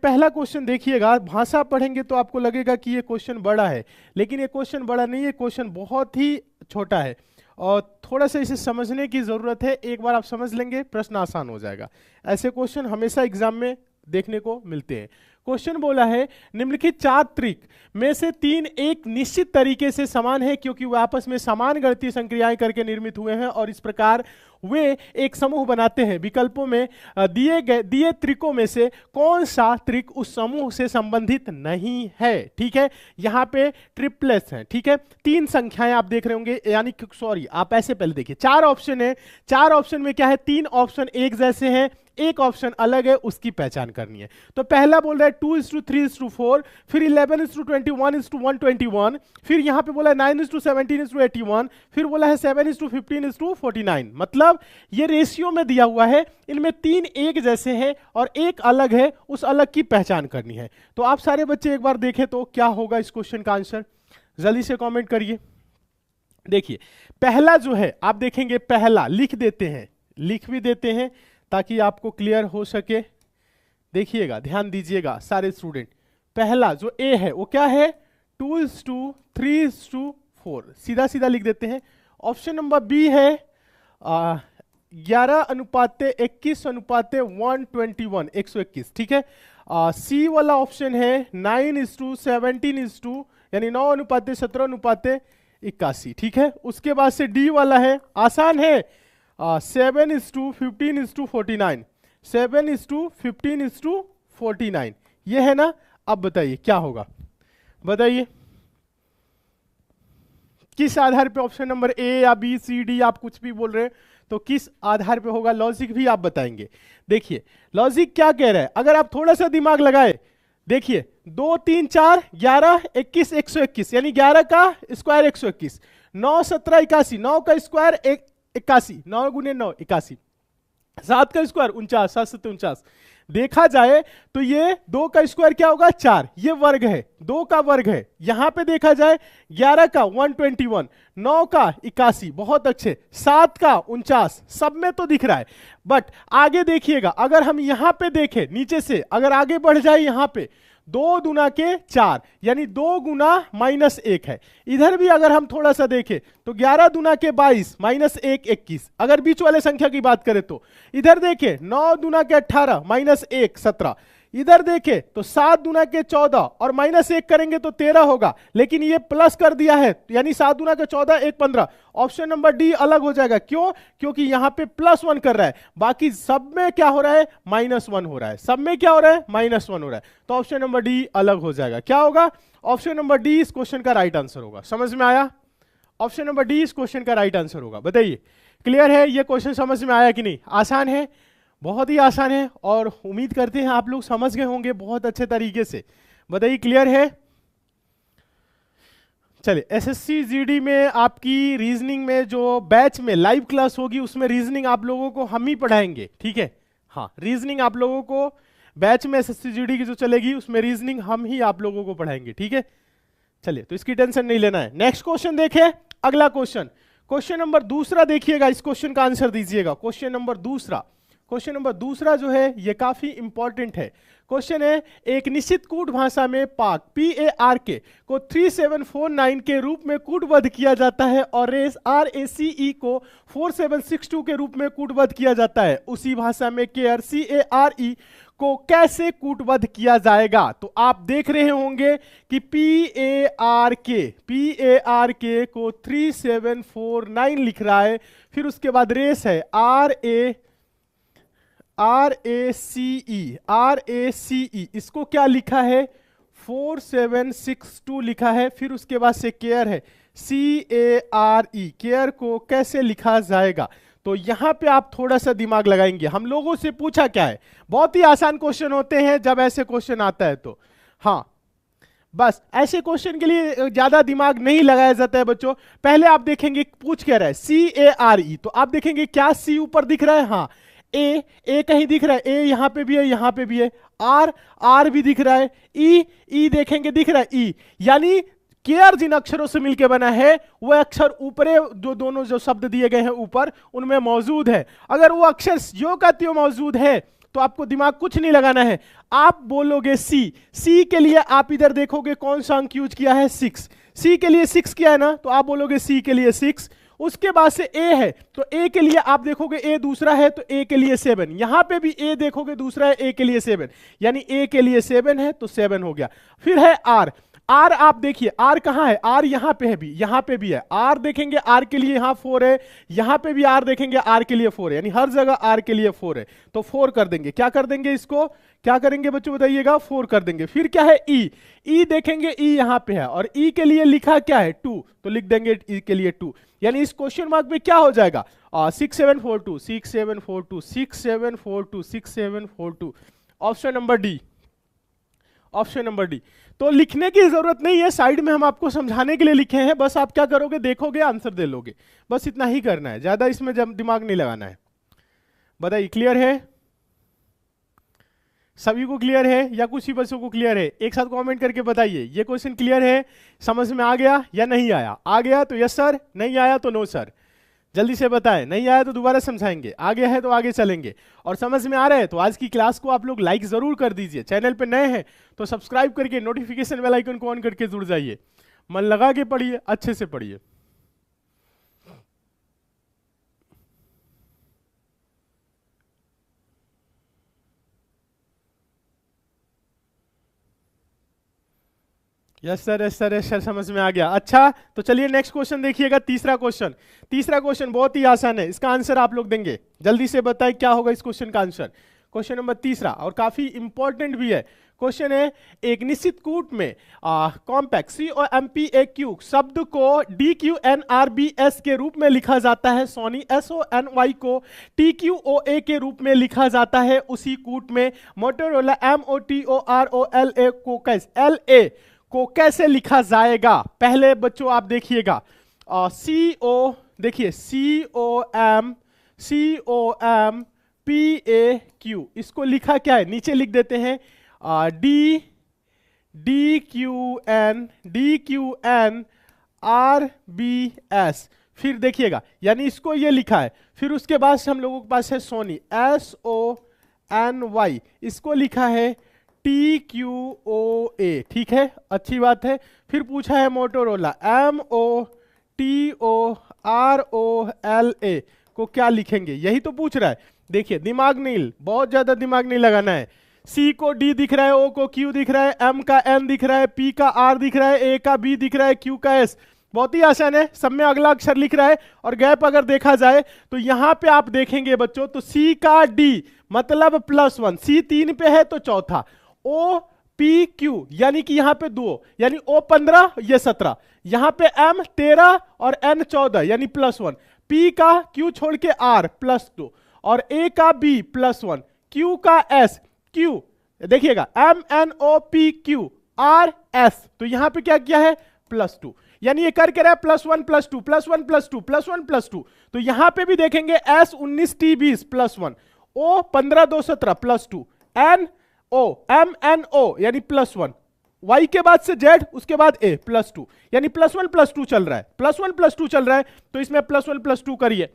पहला क्वेश्चन देखिएगा, भाषा पढ़ेंगे तो आपको लगेगा कि ये क्वेश्चन बड़ा है, लेकिन ये क्वेश्चन बड़ा नहीं है, क्वेश्चन बहुत ही छोटा है और थोड़ा सा इसे समझने की जरूरत है। एक बार आप समझ लेंगे प्रश्न आसान हो जाएगा। ऐसे क्वेश्चन हमेशा एग्जाम में देखने को मिलते हैं। क्वेश्चन बोला है निम्नलिखित 4 त्रिक में से 3 एक निश्चित तरीके से समान है क्योंकि वे आपस में समान गणितीय संक्रियाएं करके निर्मित हुए हैं और इस प्रकार वे एक समूह बनाते हैं। विकल्पों में दिए त्रिकों में से कौन सा त्रिक उस समूह से संबंधित नहीं है। ठीक है, यहाँ पे ट्रिपलेट्स हैं। ठीक है, 3 संख्याएं आप देख रहे होंगे, यानी सॉरी आप ऐसे पहले देखिए 4 ऑप्शन है, 4 ऑप्शन में क्या है, 3 ऑप्शन एक जैसे हैं, एक ऑप्शन अलग है, उसकी पहचान करनी है। तो पहला बोल रहा है 2:3:4, फिर 11:21:121, फिर यहां पे बोला है 9:17:81, फिर बोला है 7:15:49। मतलब ये रेशियो में दिया हुआ है, इनमें 3 एक जैसे हैं और एक अलग है, उस अलग की पहचान करनी है। तो आप सारे बच्चे एक बार देखें तो क्या होगा इस क्वेश्चन का आंसर, जल्दी से कमेंट करिए। देखिए पहला जो है आप देखेंगे, पहला लिख देते हैं, लिख भी देते हैं ताकि आपको क्लियर हो सके। देखिएगा, ध्यान दीजिएगा सारे स्टूडेंट, पहला जो ए है वो क्या है, 2:3:4, सीधा सीधा लिख देते हैं। ऑप्शन नंबर बी है 11:21:121, 121। ठीक है, सी वाला ऑप्शन है 9:17, यानी 9:17:81। ठीक है, उसके बाद से डी वाला है, आसान है, 7:15:49, 7:15:49, ये है ना। अब बताइए क्या होगा, बताइए किस आधार पे ऑप्शन नंबर ए या बी सी डी आप कुछ भी बोल रहे हैं तो किस आधार पे होगा, लॉजिक भी आप बताएंगे। देखिए लॉजिक क्या कह रहा है, अगर आप थोड़ा सा दिमाग लगाए, देखिए 2 3 4 11 21 121, यानी 11 का स्क्वायर 121, 9 17 81, 9 का स्क्वायर 81, 9 गुने 9 81, 7 का स्क्वायर 49, 7 7 49। देखा जाए तो ये 2 का स्क्वायर क्या होगा 4, ये वर्ग है, 2 का वर्ग है। यहां पे देखा जाए 11 का 121, 9 का 81, बहुत अच्छे, 7 का 49, सब में तो दिख रहा है। बट आगे देखिएगा, अगर हम यहां पे देखें नीचे से, अगर आगे बढ़ जाए यहां पे 2 दूना के 4, यानी 2 गुना -1 है। इधर भी अगर हम थोड़ा सा देखें तो 11 दूना के 22 -1 21। अगर बीच वाले संख्या की बात करें तो इधर देखें 9 दूना के 18 -1 17। इधर देखें तो 7 दूना के 14 और -1 करेंगे तो 13 होगा, लेकिन ये प्लस कर दिया है, यानी 7 दूना के 14 1 15। ऑप्शन नंबर डी अलग हो जाएगा, क्यों, क्योंकि यहां पे +1 कर रहा है, बाकी सब में क्या हो रहा है -1 हो रहा है, सब में क्या हो रहा है -1 हो रहा है। तो ऑप्शन नंबर डी अलग हो जाएगा, क्या होगा, ऑप्शन नंबर डी इस क्वेश्चन का राइट आंसर होगा। समझ में आया, ऑप्शन नंबर डी इस क्वेश्चन का राइट आंसर होगा। बताइए क्लियर है, ये क्वेश्चन समझ में आया कि नहीं, आसान है, बहुत ही आसान है और उम्मीद करते हैं आप लोग समझ गए होंगे बहुत अच्छे तरीके से। बताइए क्लियर है। चलिए एसएससी जीडी में आपकी रीजनिंग में जो बैच में लाइव क्लास होगी उसमें रीजनिंग आप लोगों को हम ही पढ़ाएंगे। ठीक है, हाँ रीजनिंग आप लोगों को बैच में एसएससी जीडी की जो चलेगी उसमें रीजनिंग हम ही आप लोगों को पढ़ाएंगे। ठीक है, चलिए तो इसकी टेंशन नहीं लेना है। नेक्स्ट क्वेश्चन देखें, अगला क्वेश्चन, क्वेश्चन नंबर दूसरा देखिएगा, इस क्वेश्चन का आंसर दीजिएगा। क्वेश्चन नंबर दूसरा, क्वेश्चन नंबर दूसरा जो है ये काफी इंपॉर्टेंट है। क्वेश्चन है एक निश्चित कूट भाषा में पाक PARK को 3749 के रूप में कूटबद्ध किया जाता है और रेस RACE को 4762 के रूप में कूटबद्ध किया जाता है। उसी भाषा में केयर CARE को कैसे कूटबद्ध किया जाएगा। तो आप देख रहे होंगे कि PARK को 3749 लिख रहा है, फिर उसके बाद रेस है RACE, इसको क्या लिखा है 4762 लिखा है, फिर उसके बाद से केयर है CARE, केयर को कैसे लिखा जाएगा। तो यहां पे आप थोड़ा सा दिमाग लगाएंगे। हम लोगों से पूछा क्या है, बहुत ही आसान क्वेश्चन होते हैं जब ऐसे क्वेश्चन आता है तो, हाँ बस ऐसे क्वेश्चन के लिए ज्यादा दिमाग नहीं लगाया जाता है बच्चों। पहले आप देखेंगे पूछ क्या रहा है CARE, तो आप देखेंगे क्या C ऊपर दिख रहा है, हाँ ए कहीं दिख रहा है, ए यहां पे भी है, यहां पे भी है, आर भी दिख रहा है, ई देखेंगे दिख रहा है ई, यानी केयर जिन अक्षरों से मिलकर बना है वह अक्षर ऊपरे जो दोनों जो शब्द दिए गए हैं ऊपर उनमें मौजूद है। अगर वो अक्षर यो का त्यो मौजूद है तो आपको दिमाग कुछ नहीं लगाना है, आप बोलोगे सी। सी के लिए आप इधर देखोगे कौन सा अंक यूज किया है, 6। सी के लिए 6 किया है ना, तो आप बोलोगे सी के लिए 6। उसके बाद से ए है, तो ए के लिए आप देखोगे ए दूसरा है, तो ए के लिए 7। यहां पे भी ए देखोगे दूसरा है, ए के लिए 7, यानी ए के लिए 7 है, तो 7 हो गया। फिर है आर। आर आप देखिए, आर कहां है, आर यहां पे है भी, यहां पे भी है। आर देखेंगे आर के लिए यहां 4 है, यहां पे भी आर देखेंगे आर के लिए 4 है, यानी हर जगह आर के लिए 4 है, तो 4 कर देंगे। क्या कर देंगे इसको, क्या करेंगे बच्चों बताइएगा, 4 कर देंगे। फिर क्या है ई। ई देखेंगे ई यहां पे है, और ई के लिए लिखा क्या है 2, तो लिख देंगे ई के लिए 2, यानी इस क्वेश्चन मार्क में क्या हो जाएगा 6742 6742 6742 6742, option number D, option number D. तो लिखने की जरूरत नहीं है, साइड में हम आपको समझाने के लिए लिखे हैं, बस आप क्या करोगे, देखोगे आंसर दे लोगे, बस इतना ही करना है, ज्यादा इसमें दिमाग नहीं लगाना है। बताइए क्लियर है, सभी को क्लियर है या कुछ ही बच्चों को क्लियर है, एक साथ कमेंट करके बताइए ये क्वेश्चन क्लियर है, समझ में आ गया या नहीं आया। आ गया तो यस सर, नहीं आया तो नो सर, जल्दी से बताएं। नहीं आया तो दोबारा समझाएंगे, आ गया है तो आगे चलेंगे। और समझ में आ रहा है तो आज की क्लास को आप लोग लाइक जरूर कर दीजिए, चैनल पे नए हैं तो सब्सक्राइब करके नोटिफिकेशन बेल आइकन को ऑन करके जुड़ जाइए, मन लगा के पढ़िए, अच्छे से पढ़िए। Yes sir, yes sir, yes sir, समझ में आ गया। अच्छा तो चलिए नेक्स्ट क्वेश्चन देखिएगा, तीसरा क्वेश्चन। तीसरा क्वेश्चन बहुत ही आसान है, इसका आंसर आप लोग देंगे, जल्दी से बताएं क्या होगा इस क्वेश्चन का आंसर। क्वेश्चन नंबर तीसरा, और काफी इंपॉर्टेंट भी है क्वेश्चन है। एक निश्चित कूट में कॉम्पैक्ट COMPAQ शब्द को DQNRBS के रूप में लिखा जाता है, सोनी SONY को TQOA के रूप में लिखा जाता है, उसी कूट में मोटोरोला MOTOROLA को LA को कैसे लिखा जाएगा। पहले बच्चों आप देखिएगा, CO देखिए COMPAQ, इसको लिखा क्या है, नीचे लिख देते हैं DQNRBS। फिर देखिएगा, यानी इसको ये लिखा है। फिर उसके बाद से हम लोगों के पास है सोनी SONY, इसको लिखा है TQOA, ठीक है, अच्छी बात है। फिर पूछा है मोटोरोला MOTOROLA को क्या लिखेंगे, यही तो पूछ रहा है। देखिए दिमाग नहीं, बहुत ज्यादा दिमाग नहीं लगाना है। C को D दिख रहा है, O को Q दिख रहा है, M का N दिख रहा है, P का R दिख रहा है, A का B दिख रहा है, Q का S। बहुत ही आसान है, सब में अगला अक्षर लिख रहा है, और गैप अगर देखा जाए तो यहां पे आप देखेंगे बच्चों, तो C का D मतलब +1, C 3 पे है तो चौथा, OPQ यानी कि यहां पे 2, यानी O 15 ये 17, यहां पे M 13 और N 14 यानी +1, P का Q छोड़ के R +2, और A का B +1, Q का S, Q देखिएगा MNOPQ RS, तो यहां पे क्या किया है +2, यानी ये कर रहा है +1 +2 +1 +2 +1 +2। तो यहां पे भी देखेंगे S 19 T 20 +1, O 15 2 17 +2, NO MNO यानी +1, Y के बाद से Z, उसके बाद A +2, यानी +1 +2 चल रहा है, +1 +2 चल रहा है, तो इसमें +1 +2 करिए।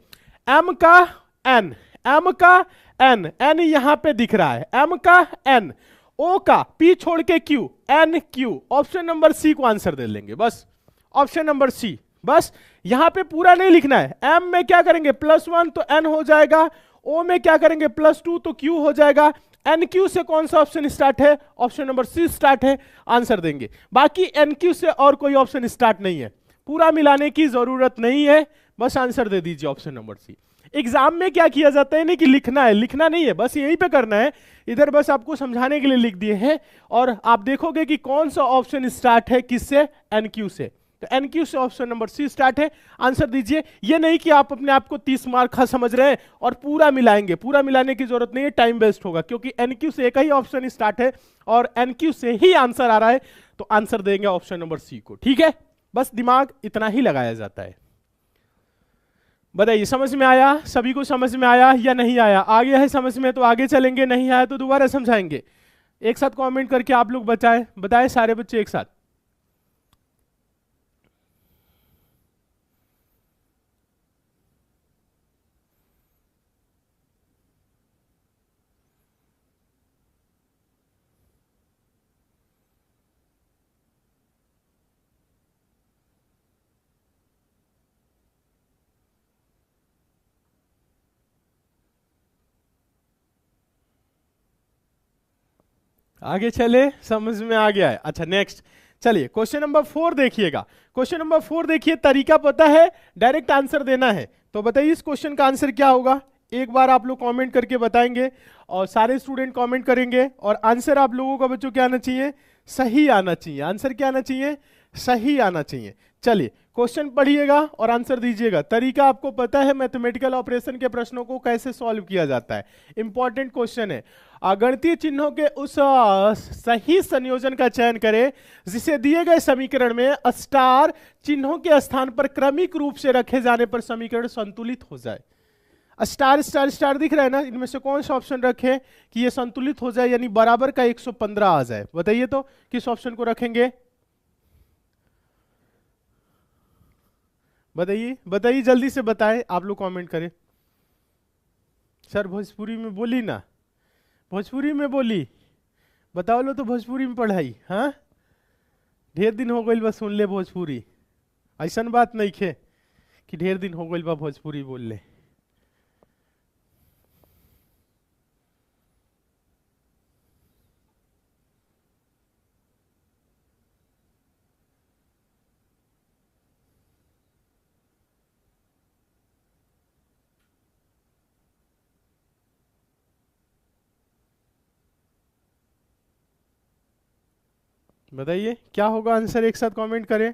M का N, M का N, N यहां पे दिख रहा है, M का N, O का P छोड़ के Q, NQ, option number C को आंसर दे लेंगे, बस ऑप्शन नंबर C। बस यहां पे पूरा नहीं लिखना है, M में क्या करेंगे +1 तो N हो जाएगा, O में क्या करेंगे +2 तो Q हो जाएगा, NQ से कौन सा ऑप्शन स्टार्ट है, ऑप्शन नंबर C स्टार्ट है, आंसर देंगे। बाकी NQ से और कोई ऑप्शन स्टार्ट नहीं है, पूरा मिलाने की जरूरत नहीं है, बस आंसर दे दीजिए ऑप्शन नंबर C। एग्जाम में क्या किया जाता है, नहीं कि लिखना है, लिखना नहीं है, बस यहीं पे करना है, इधर बस आपको समझाने के लिए लिख दिए हैं, और आप देखोगे कि कौन सा ऑप्शन स्टार्ट है किससे, NQ से, तो NQ से ऑप्शन नंबर C स्टार्ट है, आंसर दीजिए। ये नहीं कि आप अपने आप को 30 मार्क का समझ रहे हैं और पूरा मिलाएंगे, पूरा मिलाने की जरूरत नहीं है, टाइम वेस्ट होगा, क्योंकि NQ से एक ही ऑप्शन स्टार्ट है और NQ से ही आंसर आ रहा है, तो आंसर देंगे ऑप्शन नंबर C को, ठीक है, बस दिमाग इतना ही लगाया जाता है। बताइए समझ में आया, सभी को समझ में आया या नहीं आया, आ गया है समझ में तो आगे चलेंगे, नहीं आया तो दोबारा समझाएंगे। एक साथ कमेंट करके आप लोग बताएं सारे बच्चे एक साथ। आगे चले, समझ में आ गया है। अच्छा नेक्स्ट चलिए क्वेश्चन नंबर 4 देखिएगा। क्वेश्चन नंबर 4 देखिए, तरीका पता है, डायरेक्ट आंसर देना है। तो बताइए इस क्वेश्चन का आंसर क्या होगा, एक बार आप लोग कमेंट करके बताएंगे और सारे स्टूडेंट कमेंट करेंगे। और आंसर आप लोगों का बच्चों क्या आना चाहिए, सही आना चाहिए। आंसर क्या आना चाहिए, सही आना चाहिए। चलिए क्वेश्चन पढ़िएगा और आंसर दीजिएगा। तरीका आपको पता है, मैथमेटिकल ऑपरेशन के प्रश्नों को कैसे सॉल्व किया जाता है। इंपॉर्टेंट क्वेश्चन है। अगणितीय चिन्हों के उस सही संयोजन का चयन करें जिसे दिए गए समीकरण में स्टार चिन्हों के स्थान पर क्रमिक रूप से रखे जाने पर समीकरण संतुलित हो जाए। स्टार स्टार स्टार दिख रहा है ना, इनमें से कौन सा ऑप्शन रखें कि ये संतुलित हो जाए, यानी बराबर का 115 आ जाए। बताइए तो किस ऑप्शन को रखेंगे, बताइए बताइए, जल्दी से बताएं, आप लोग कमेंट करें। सर भोजपुरी में बोली ना, भोजपुरी में बोली, बताओ लो तो भोजपुरी में पढ़ाई। हाँ ढेर दिन हो गई बस सुन ले भोजपुरी, ऐसा बात नहीं खे कि ढेर दिन हो गई बा भोजपुरी बोल ले। बताइए क्या होगा आंसर, एक साथ कमेंट करें।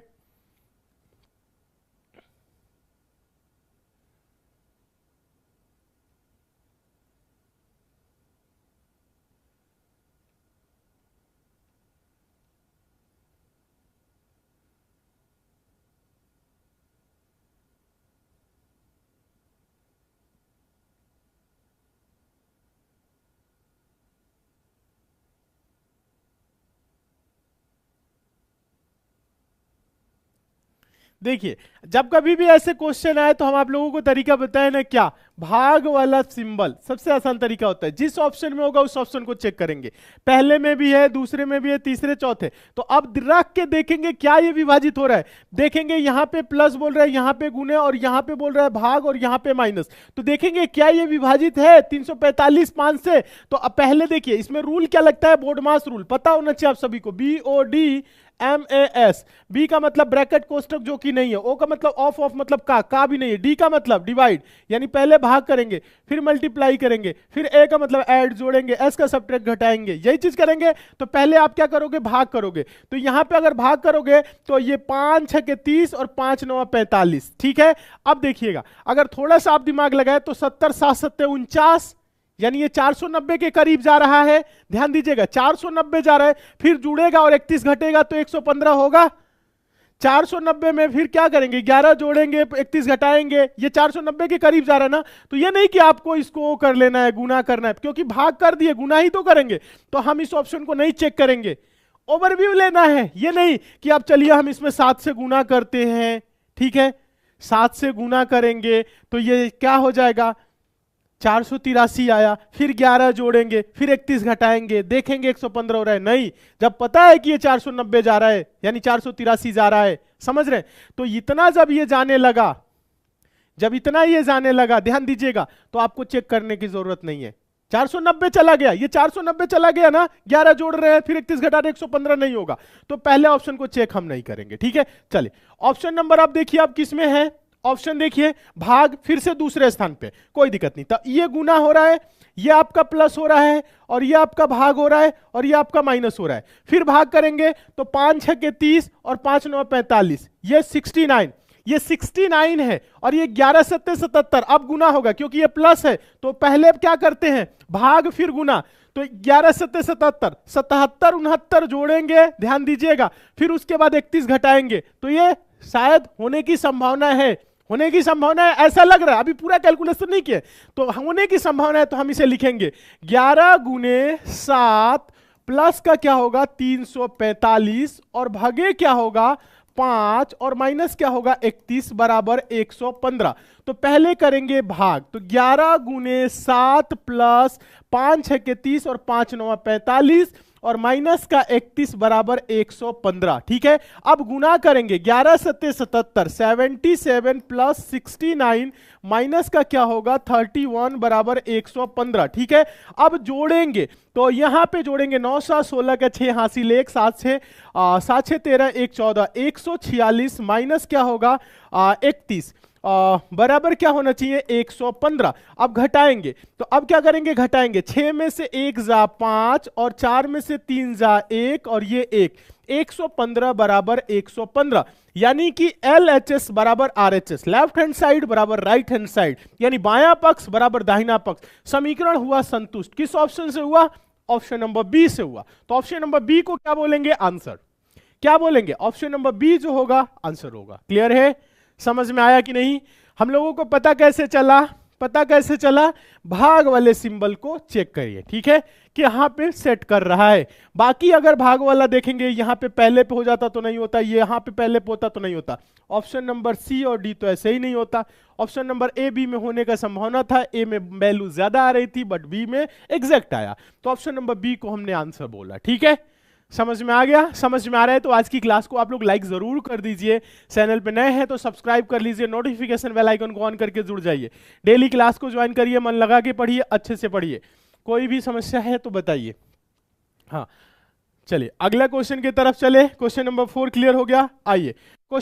देखिए जब कभी भी ऐसे क्वेश्चन आए तो हम आप लोगों को तरीका बताए ना, क्या भाग वाला सिंबल सबसे आसान तरीका होता है। जिस ऑप्शन में होगा उस ऑप्शन को चेक करेंगे, पहले में भी है, दूसरे में भी है, तीसरे चौथे। तो अब रख के देखेंगे क्या ये विभाजित हो रहा है। देखेंगे यहां पे प्लस बोल रहा है, यहां पे गुणे, और यहां पे बोल रहा है भाग, और यहां पे माइनस। तो देखेंगे क्या ये विभाजित है 345 5 से। तो अब पहले देखिए इसमें रूल क्या लगता है, बोर्डमास रूल पता होना चाहिए आप सभी को। BODMAS, बी का मतलब ब्रैकेट कोष्टक जो कि नहीं है, ओ का मतलब ऑफ ऑफ मतलब का भी नहीं है, डी का मतलब डिवाइड, यानी पहले भाग करेंगे फिर मल्टीप्लाई करेंगे, फिर ए का मतलब ऐड जोड़ेंगे, एस का सब्ट्रैक्ट घटाएंगे, यही चीज करेंगे। तो पहले आप क्या करोगे, भाग करोगे। तो यहां पे अगर भाग करोगे तो ये 5 6 के 30 और 5 9 45, ठीक है। अब देखिएगा अगर थोड़ा सा आप दिमाग लगाए तो 70 7 7 49, यानी ये 490 के करीब जा रहा है। ध्यान दीजिएगा 490 जा रहा है, फिर जुड़ेगा और 31 घटेगा तो 115 होगा। 490 में फिर क्या करेंगे, 11 जोड़ेंगे, 31 घटाएंगे, ये 490 के करीब जा रहा है ना। तो ये नहीं कि आपको इसको कर लेना है, गुना करना है, क्योंकि भाग कर दिए गुना ही तो करेंगे। तो हम इस ऑप्शन को नहीं चेक करेंगे, ओवरव्यू लेना है। ये नहीं कि आप चलिए हम इसमें 7 से गुना करते हैं, ठीक है, 7 से गुना करेंगे तो ये क्या हो जाएगा, 483 आया, फिर 11 जोड़ेंगे, फिर 31 घटाएंगे, देखेंगे 115 हो रहा है। नहीं, जब पता है कि ये 490 जा रहा है यानी 483 जा रहा है, समझ रहे हैं। तो इतना जब ये जाने लगा, जब इतना ये जाने लगा, ध्यान दीजिएगा, तो आपको चेक करने की जरूरत नहीं है। 490 चला गया, ये 490 चला गया ना, 11 जोड़ रहे हैं, फिर 31 घटा रहे, 115 नहीं होगा। तो पहले ऑप्शन को चेक हम नहीं करेंगे, ठीक है। चलिए ऑप्शन नंबर आप देखिए, आप किस में है, ऑप्शन देखिए भाग, फिर से दूसरे स्थान पे, कोई दिक्कत नहीं। तो ये गुना हो रहा है, ये आपका प्लस हो रहा है, और ये आपका भाग हो रहा है, और ये आपका माइनस हो रहा है। फिर भाग करेंगे तो 5 6 के 30 और 5 9 45, ये 69, ये 69 है, और ये 11 7 77। अब गुना होगा क्योंकि ये प्लस है, तो पहले क्या करते हैं, भाग फिर गुना। तो 11 7 77, 77 69 जोड़ेंगे, ध्यान दीजिएगा, फिर उसके बाद 31 घटाएंगे, तो ये शायद होने की संभावना है, होने की संभावना है, ऐसा लग रहा है। अभी पूरा कैलकुलेशन नहीं किया, तो होने की संभावना है, तो हम इसे लिखेंगे 11 गुने 7 प्लस का क्या होगा 345, और भागे क्या होगा 5, और माइनस क्या होगा 31 बराबर 115। तो पहले करेंगे भाग, तो 11 गुने 7 प्लस 5 6 के 30 और 5 9 45, और माइनस का 31 बराबर 115। ठीक है, अब गुना करेंगे 11 सत्ते 77, 77 प्लस 69 माइनस का क्या होगा 31 बराबर 115। ठीक है, अब जोड़ेंगे तो यहां पे जोड़ेंगे 9 7 16 का 6 हासिल 1 7 6 7 6 13 1 14 146 माइनस क्या होगा 31 बराबर क्या होना चाहिए 115। अब घटाएंगे तो अब क्या करेंगे घटाएंगे 6 में से 1 जा 5 और 4 में से 3 जा 1 और ये 115 बराबर 115, यानी कि LHS बराबर RHS, लेफ्ट हैंड साइड बराबर राइट हैंड साइड, यानी बायां पक्ष बराबर दाहिना पक्ष। समीकरण हुआ संतुष्ट। किस ऑप्शन से हुआ? ऑप्शन नंबर बी से हुआ। तो ऑप्शन नंबर बी को क्या बोलेंगे? आंसर। क्या बोलेंगे? ऑप्शन नंबर बी जो होगा आंसर होगा। क्लियर है? समझ में आया कि नहीं? हम लोगों को पता कैसे चला? पता कैसे चला? भाग वाले सिंबल को चेक करिए। ठीक है, कि यहां पे सेट कर रहा है। बाकी अगर भाग वाला देखेंगे यहां पे पहले पे हो जाता तो नहीं होता, ये यहां पे पहले पे होता तो नहीं होता। ऑप्शन नंबर सी और डी तो ऐसे ही नहीं होता। ऑप्शन नंबर ए बी में होने का संभावना था, ए में वैल्यू ज्यादा आ रही थी बट बी में एग्जैक्ट आया, तो ऑप्शन नंबर बी को हमने आंसर बोला। ठीक है, समझ में आ गया? समझ में आ रहा है तो आज की क्लास को आप लोग लाइक जरूर कर दीजिए। चैनल पे नए हैं तो सब्सक्राइब कर लीजिए, नोटिफिकेशन बेल आइकन को ऑन करके जुड़ जाइए। डेली क्लास को ज्वाइन करिए, मन लगा के पढ़िए, अच्छे से पढ़िए। कोई भी समस्या है तो बताइए। हाँ, चलिए अगला क्वेश्चन की तरफ चले। क्वेश्चन नंबर 4 क्लियर हो गया? आइए क्वेश्चन